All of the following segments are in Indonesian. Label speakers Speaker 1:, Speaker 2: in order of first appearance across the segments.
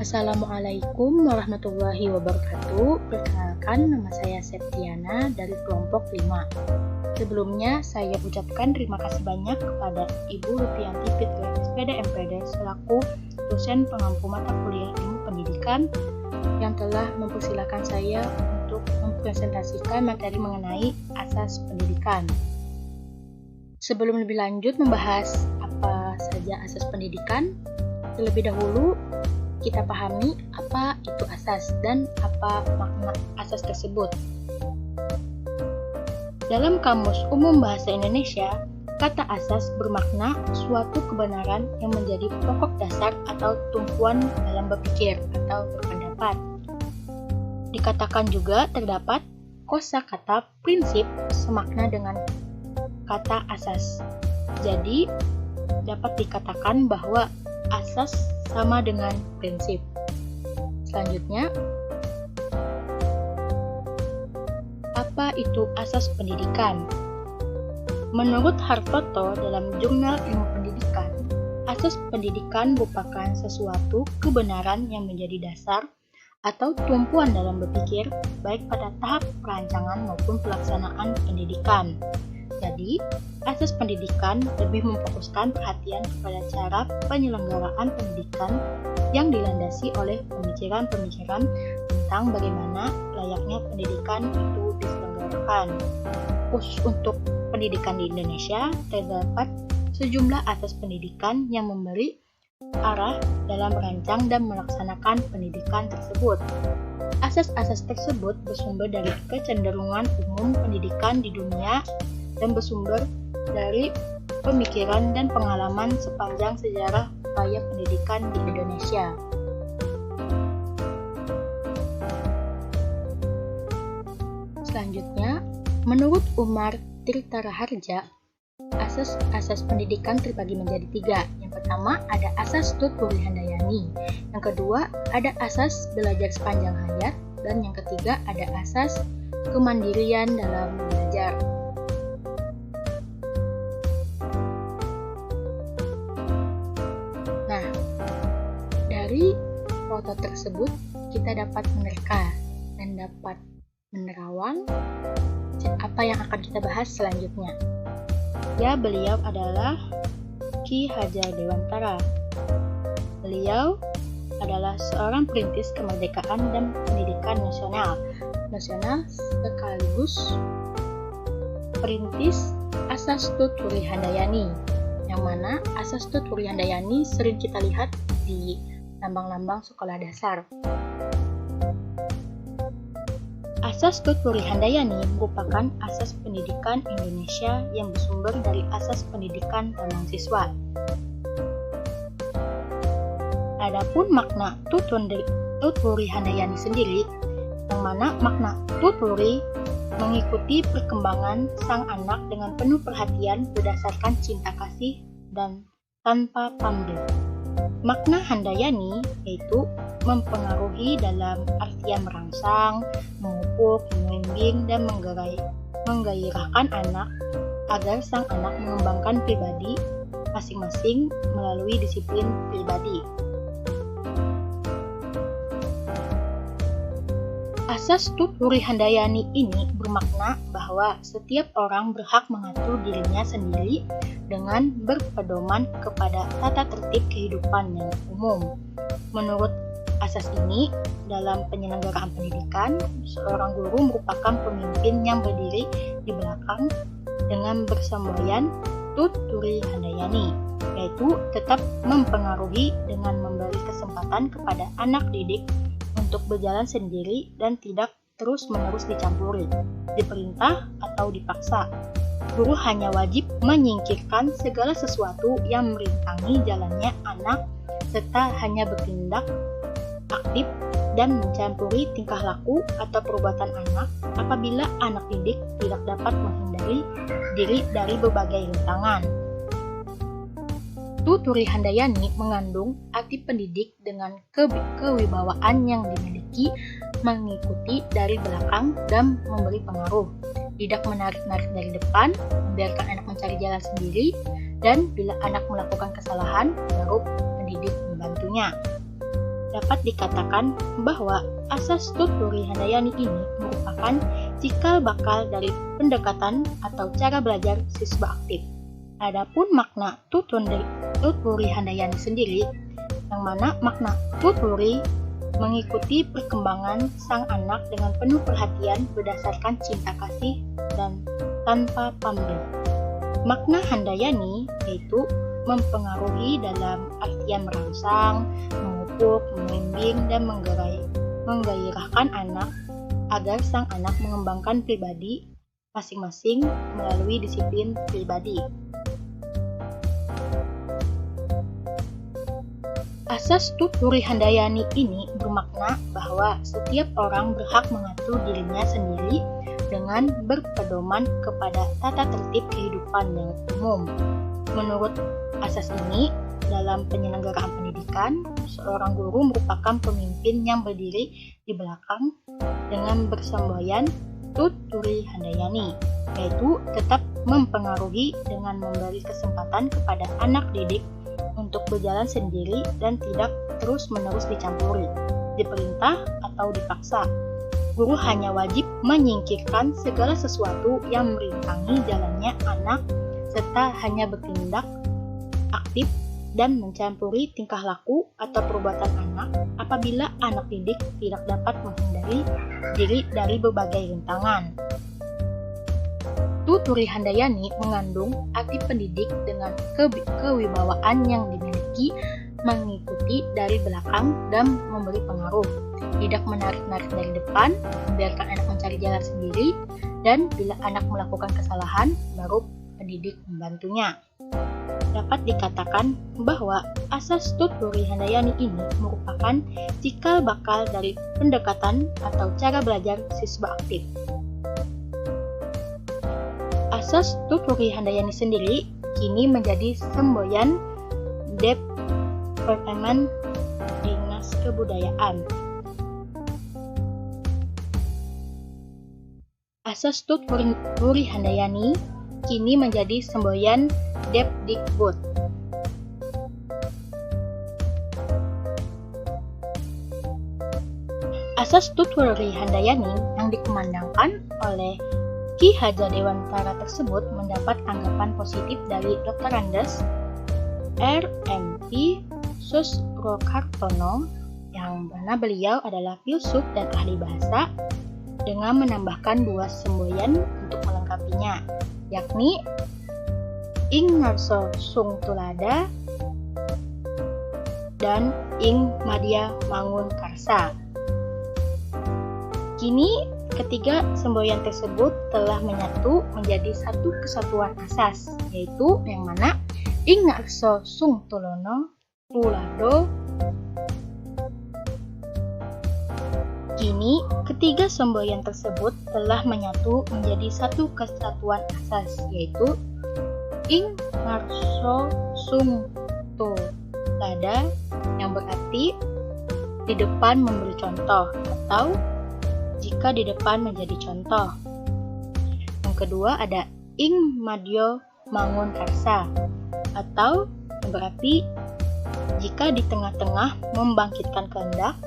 Speaker 1: Assalamualaikum warahmatullahi wabarakatuh. Perkenalkan, nama saya Septiana dari kelompok 5. Sebelumnya, saya ucapkan terima kasih banyak kepada Ibu Lupianti Fitri SPD MPD selaku dosen pengampu mata kuliah ilmu pendidikan yang telah mempersilahkan saya untuk mempresentasikan materi mengenai asas pendidikan. Sebelum lebih lanjut membahas apa saja asas pendidikan, terlebih dahulu kita pahami apa itu asas dan apa makna asas tersebut. Dalam Kamus Umum Bahasa Indonesia, kata asas bermakna suatu kebenaran yang menjadi pokok dasar atau tumpuan dalam berpikir atau berpendapat. Dikatakan juga terdapat kosakata prinsip semakna dengan kata asas. Jadi, dapat dikatakan bahwa asas sama dengan prinsip. Selanjutnya, apa itu asas pendidikan? Menurut Hartoto dalam Jurnal Ilmu Pendidikan, asas pendidikan merupakan sesuatu kebenaran yang menjadi dasar atau tumpuan dalam berpikir, baik pada tahap perancangan maupun pelaksanaan pendidikan. Jadi, asas pendidikan lebih memfokuskan perhatian kepada cara penyelenggaraan pendidikan yang dilandasi oleh pemikiran-pemikiran tentang bagaimana layaknya pendidikan itu diselenggarakan. Khusus untuk pendidikan di Indonesia, terdapat sejumlah asas pendidikan yang memberi arah dalam merancang dan melaksanakan pendidikan tersebut. Asas-asas tersebut bersumber dari kecenderungan umum pendidikan di dunia dan bersumber dari pemikiran dan pengalaman sepanjang sejarah upaya pendidikan di Indonesia. Selanjutnya, menurut Umar Tirta Raharja, asas pendidikan terbagi menjadi 3. Yang pertama ada asas Tutpuri Handayani, yang kedua ada asas belajar sepanjang hayat, dan yang ketiga ada asas kemandirian dalam belajar. Dari foto tersebut, kita dapat menerka dan dapat menerawang apa yang akan kita bahas selanjutnya. Ya, beliau adalah Ki Hajar Dewantara. Beliau adalah seorang perintis kemerdekaan dan pendidikan nasional sekaligus perintis asas Tutpuri Handayani, yang mana asas Tutpuri Handayani sering kita lihat di lambang-lambang sekolah dasar. Asas Tutpuri Handayani merupakan asas pendidikan Indonesia yang bersumber dari asas pendidikan taman siswa. Adapun makna Tutpuri Handayani sendiri, yang mana makna Tutpuri mengikuti perkembangan sang anak dengan penuh perhatian berdasarkan cinta kasih dan tanpa pamrih. Makna Handayani yaitu mempengaruhi dalam artian merangsang, memupuk, membimbing, dan menggairahkan anak agar sang anak mengembangkan pribadi masing-masing melalui disiplin pribadi. Asas Tutpuri Handayani ini bermakna bahwa setiap orang berhak mengatur dirinya sendiri dengan berpedoman kepada tata tertib kehidupan yang umum. Menurut asas ini, dalam penyelenggaraan pendidikan, seorang guru merupakan pemimpin yang berdiri di belakang dengan bersemboyan Tutpuri Handayani, yaitu tetap mempengaruhi dengan memberi kesempatan kepada anak didik untuk berjalan sendiri dan tidak terus-menerus dicampuri, diperintah atau dipaksa. Guru hanya wajib menyingkirkan segala sesuatu yang merintangi jalannya anak serta hanya bertindak aktif dan mencampuri tingkah laku atau perbuatan anak apabila anak didik tidak dapat menghindari diri dari berbagai rintangan. Tutpuri Handayani mengandung arti pendidik dengan kewibawaan yang dimiliki, mengikuti dari belakang dan memberi pengaruh, tidak menarik-narik dari depan, membiarkan anak mencari jalan sendiri, dan bila anak melakukan kesalahan, baru pendidik membantunya. dapat dikatakan bahwa asas Tuturi Handayani ini merupakan cikal bakal dari pendekatan atau cara belajar siswa aktif. Adapun makna Tuturi Handayani sendiri, yang mana makna Tuturi mengikuti perkembangan sang anak dengan penuh perhatian berdasarkan cinta kasih dan tanpa pamrih. Makna Handayani yaitu mempengaruhi dalam artian merangsang, memupuk, membimbing, dan menggairahkan anak agar sang anak mengembangkan pribadi masing-masing melalui disiplin pribadi. Asas Tuturi Handayani ini bermakna bahwa setiap orang berhak mengatur dirinya sendiri dengan berpedoman kepada tata tertib kehidupan yang umum. Menurut asas ini, dalam penyelenggaraan pendidikan, seorang guru merupakan pemimpin yang berdiri di belakang dengan bersemboyan Tuturi Handayani, yaitu tetap mempengaruhi dengan memberi kesempatan kepada anak didik untuk berjalan sendiri dan tidak terus-menerus dicampuri, diperintah atau dipaksa. Guru hanya wajib menyingkirkan segala sesuatu yang merintangi jalannya anak serta hanya bertindak aktif dan mencampuri tingkah laku atau perbuatan anak apabila anak didik tidak dapat menghindari diri dari berbagai rintangan. Tuturi Handayani mengandung arti pendidik dengan kewibawaan yang dimiliki, mengikuti dari belakang dan memberi pengaruh, tidak menarik-narik dari depan, membiarkan anak mencari jalan sendiri, dan bila anak melakukan kesalahan, baru pendidik membantunya. Dapat dikatakan bahwa asas Tuturi Handayani ini merupakan cikal bakal dari pendekatan atau cara belajar siswa aktif. Asas Tuturi Handayani sendiri kini menjadi semboyan Departemen Dinas Kebudayaan. Asas Tuturi Handayani kini menjadi semboyan Depdikbud. Asas Tuturi Handayani yang dikumandangkan oleh Ki Hajar Dewantara tersebut mendapat tanggapan positif dari Dr. Andes R.M.P. Susrokartono, yang mana beliau adalah filsuf dan ahli bahasa, dengan menambahkan dua semboyan untuk melengkapinya, yakni Ing Ngarso Sung Tulada dan Ing Madya Mangun Karsa. Kini ketiga semboyan tersebut telah menyatu menjadi satu kesatuan asas, yaitu yang mana Ing Ngarso Sung Tulada. Kini ketiga semboyan tersebut telah menyatu menjadi satu kesatuan asas, yaitu Ing Ngarso Sung Tulada, yang berarti di depan memberi contoh atau jika di depan menjadi contoh. Yang kedua ada Ing Madya Mangun Karsa, atau yang berarti jika di tengah-tengah membangkitkan kehendak,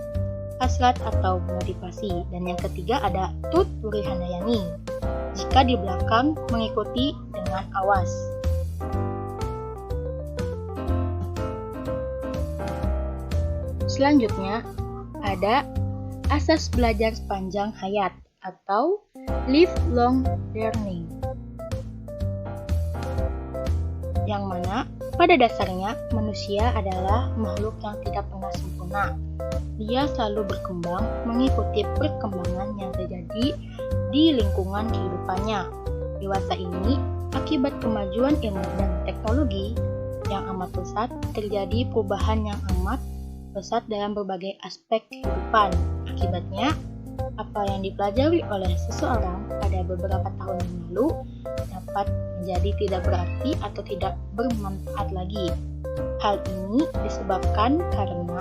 Speaker 1: hasrat atau motivasi. Dan yang ketiga ada Tuturi Handayani, jika di belakang mengikuti dengan awas. Selanjutnya ada asas belajar sepanjang hayat atau lifelong learning, yang mana pada dasarnya manusia adalah makhluk yang tidak pernah sempurna. Dia selalu berkembang mengikuti perkembangan yang terjadi di lingkungan kehidupannya. Dewasa ini, akibat kemajuan ilmu dan teknologi yang amat pesat, terjadi perubahan yang amat pesat dalam berbagai aspek kehidupan. Akibatnya, apa yang dipelajari oleh seseorang pada beberapa tahun yang lalu dapat menjadi tidak berarti atau tidak bermanfaat lagi. Hal ini disebabkan karena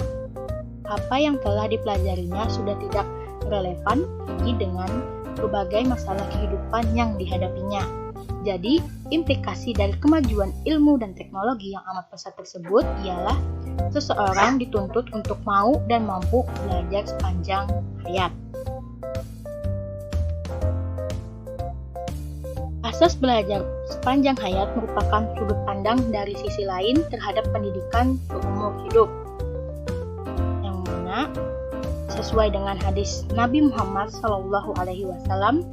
Speaker 1: apa yang telah dipelajarinya sudah tidak relevan lagi dengan berbagai masalah kehidupan yang dihadapinya. Jadi, implikasi dari kemajuan ilmu dan teknologi yang amat pesat tersebut ialah seseorang dituntut untuk mau dan mampu belajar sepanjang hayat. Asas belajar sepanjang hayat merupakan sudut pandang dari sisi lain terhadap pendidikan seumur hidup, yang mana sesuai dengan hadis Nabi Muhammad SAW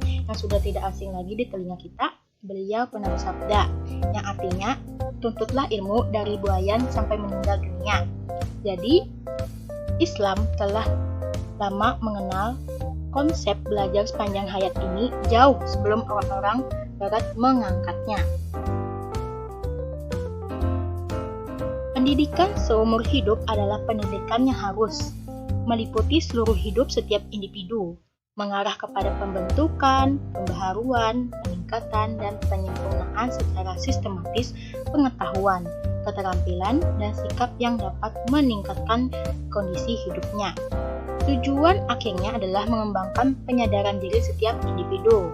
Speaker 1: yang sudah tidak asing lagi di telinga kita, beliau pernah bersabda, yang artinya tuntutlah ilmu dari buayan sampai meninggal dunia. Jadi, Islam telah lama mengenal konsep belajar sepanjang hayat ini jauh sebelum orang-orang Barat mengangkatnya. Pendidikan seumur hidup adalah pendidikan yang harus meliputi seluruh hidup setiap individu, mengarah kepada pembentukan, pembaharuan, peningkatan, dan penyempurnaan secara sistematis pengetahuan, keterampilan, dan sikap yang dapat meningkatkan kondisi hidupnya. Tujuan akhirnya adalah mengembangkan penyadaran diri setiap individu,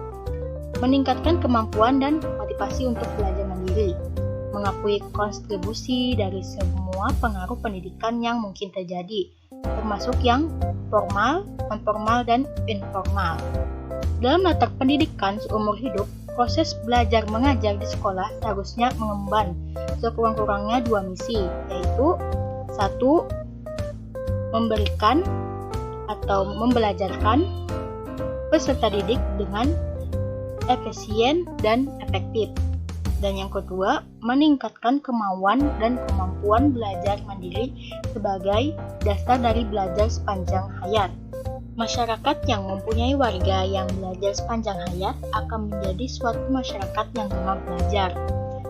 Speaker 1: meningkatkan kemampuan dan motivasi untuk belajar mandiri, mengakui kontribusi dari semua pengaruh pendidikan yang mungkin terjadi, termasuk yang formal, non-formal, dan informal. Dalam latar pendidikan seumur hidup, proses belajar mengajar di sekolah seharusnya mengemban sekurang-kurangnya dua misi, yaitu 1. Memberikan atau membelajarkan peserta didik dengan efisien dan efektif. Dan yang kedua, meningkatkan kemauan dan kemampuan belajar mandiri sebagai dasar dari belajar sepanjang hayat. Masyarakat yang mempunyai warga yang belajar sepanjang hayat akan menjadi suatu masyarakat yang gemar belajar.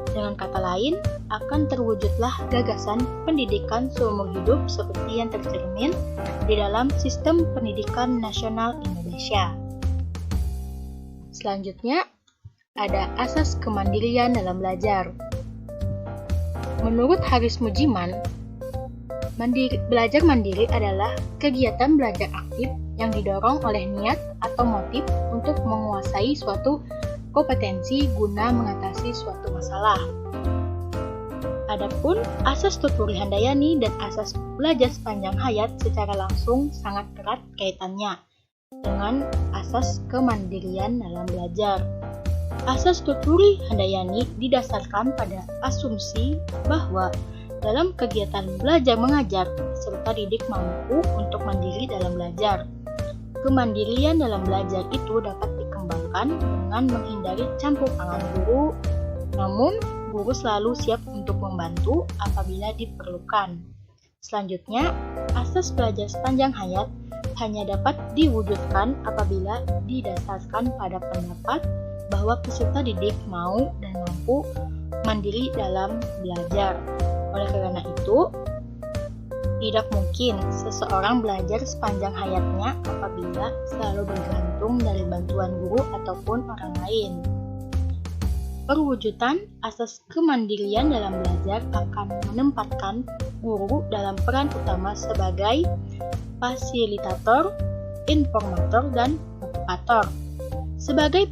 Speaker 1: Dengan kata lain, akan terwujudlah gagasan pendidikan seumur hidup seperti yang tercermin di dalam sistem pendidikan nasional Indonesia. Selanjutnya, ada asas kemandirian dalam belajar. Menurut Haris Mujiman, belajar mandiri adalah kegiatan belajar aktif yang didorong oleh niat atau motif untuk menguasai suatu kompetensi guna mengatasi suatu masalah. Adapun asas Tuturi Handayani dan asas belajar sepanjang hayat secara langsung sangat erat kaitannya dengan asas kemandirian dalam belajar. Asas Tuturi Handayani didasarkan pada asumsi bahwa dalam kegiatan belajar mengajar, peserta didik mampu untuk mandiri dalam belajar. Kemandirian dalam belajar itu dapat dikembangkan dengan menghindari campur tangan guru, namun guru selalu siap untuk membantu apabila diperlukan. Selanjutnya, asas belajar sepanjang hayat hanya dapat diwujudkan apabila didasarkan pada pendapat bahwa peserta didik mau dan mampu mandiri dalam belajar. Oleh karena itu, tidak mungkin seseorang belajar sepanjang hayatnya apabila selalu bergantung dari bantuan guru ataupun orang lain. Perwujudan asas kemandirian dalam belajar akan menempatkan guru dalam peran utama sebagai fasilitator, informator, dan motivator. Sebagai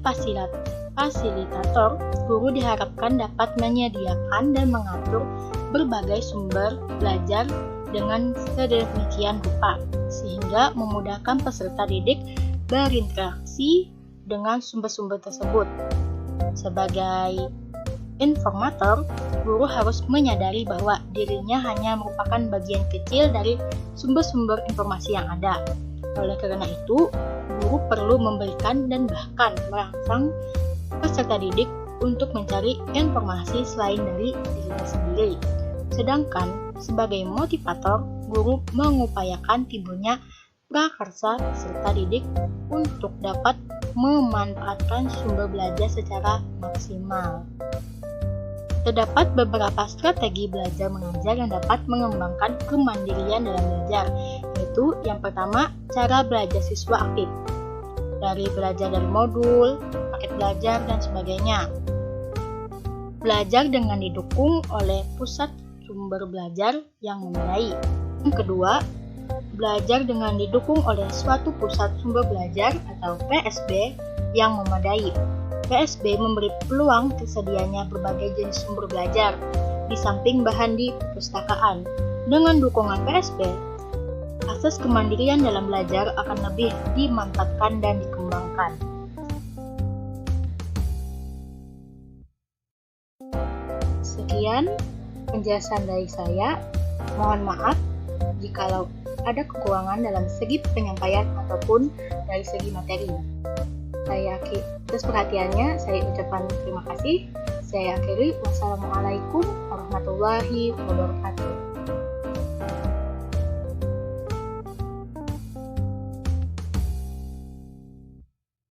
Speaker 1: fasilitator, guru diharapkan dapat menyediakan dan mengatur berbagai sumber belajar dengan sedemikian rupa, sehingga memudahkan peserta didik berinteraksi dengan sumber-sumber tersebut. Sebagai informator, guru harus menyadari bahwa dirinya hanya merupakan bagian kecil dari sumber-sumber informasi yang ada. Oleh karena itu, guru perlu memberikan dan bahkan merangsang peserta didik untuk mencari informasi selain dari dirinya sendiri. Sedangkan sebagai motivator, guru mengupayakan timbulnya prakarsa peserta didik untuk dapat memanfaatkan sumber belajar secara maksimal. Terdapat beberapa strategi belajar mengajar yang dapat mengembangkan kemandirian dalam belajar, yaitu yang pertama, cara belajar siswa aktif. Dari belajar dari modul, paket belajar, dan sebagainya. Belajar dengan didukung oleh pusat sumber belajar yang memadai. Yang kedua, belajar dengan didukung oleh suatu pusat sumber belajar atau PSB yang memadai. PSB memberi peluang tersedianya berbagai jenis sumber belajar, di samping bahan di perpustakaan. Dengan dukungan PSB, asas kemandirian dalam belajar akan lebih dimantapkan dan dikembangkan. Sekian penjelasan dari saya. Mohon maaf jikalau ada kekurangan dalam segi penyampaian ataupun dari segi materi. Atas perhatiannya, saya ucapkan terima kasih. Saya akhiri. Wassalamualaikum warahmatullahi wabarakatuh.